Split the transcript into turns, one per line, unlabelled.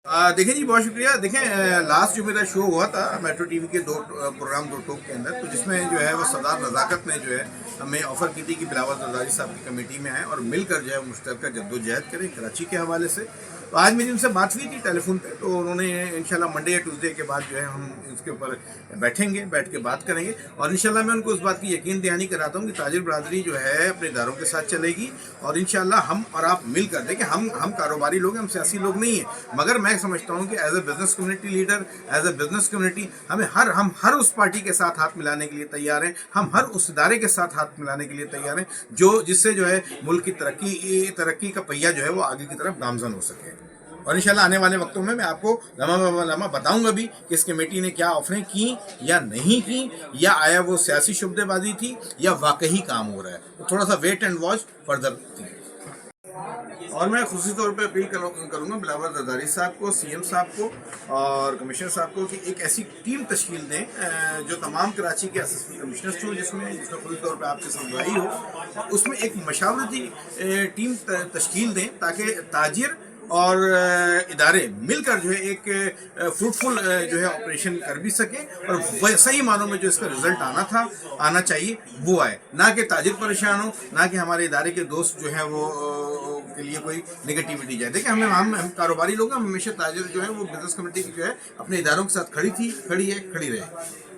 देखें जी, बहुत शुक्रिया। देखें, लास्ट जो मेरा शो हुआ था मेट्रो टीवी के दो प्रोग्राम, दो टॉक के अंदर, तो जिसमें जो है वो सरदार नज़ाकत ने जो है हमें ऑफ़र की थी कि बिलावल जरदारी साहब की कमेटी में आए और मिलकर जो है मुश्तरका जद्दोजहद करें कराची के हवाले से। तो आज मेरी उनसे बात हुई थी टेलीफोन पे, तो उन्होंने इंशाल्लाह मंडे या ट्यूसडे के बाद जो है हम इसके ऊपर बैठेंगे, बैठ के बात करेंगे और इंशाल्लाह मैं उनको उस बात की यकीन दहानी कराता हूँ कि ताजिर बरादरी जो है अपने इदारों के साथ चलेगी और इंशाल्लाह हम और आप मिलकर, देखिए हम कारोबारी लोग हैं, हम सियासी लोग नहीं हैं, मगर मैं समझता हूँ कि as a business community leader, as a business community हम हर उस पार्टी के साथ हाथ मिलाने के लिए तैयार हैं, हम हर उस इदारे के साथ हाथ मिलाने के लिए तैयार हैं जो जिससे जो है मुल्क की तरक्की का पहिया जो है वो आगे की तरफ गामजन हो सके। और इंशाल्लाह आने वाले वक्तों में मैं आपको लम्हा बताऊंगा भी कि इस कमेटी ने क्या ऑफरें की या नहीं की, या आया वो सियासी शुबदेबाजी थी या वाकई काम हो रहा है। तो थोड़ा सा wait and watch further thing. और मैं खुशी तौर पे अपील करूँगा बिलावल जरदारी साहब को, सीएम साहब को और कमिश्नर साहब को कि एक ऐसी टीम तश्कील दें जो तमाम कराची के असिस्टेंट कमिश्नर्स हों, जिसमें खुशी तौर पे आपकी सुनवाई हो, उसमें एक मशावरती टीम तश्कील दें ताकि ताजिर और इदारे मिलकर जो है एक फ्रूटफुल जो है ऑपरेशन कर भी सकें और सही मानों में जो इसका रिजल्ट आना चाहिए वो आए, ना कि ताजिर परेशान हो, ना कि हमारे इदारे के दोस्त जो है वो के लिए कोई नेगेटिविटी जाए। देखिए, हम कारोबारी लोग हैं, हमेशा ताजिर जो है वो बिजनेस कमेटी की जो है अपने इदारों के साथ खड़ी है, खड़ी रहेगी।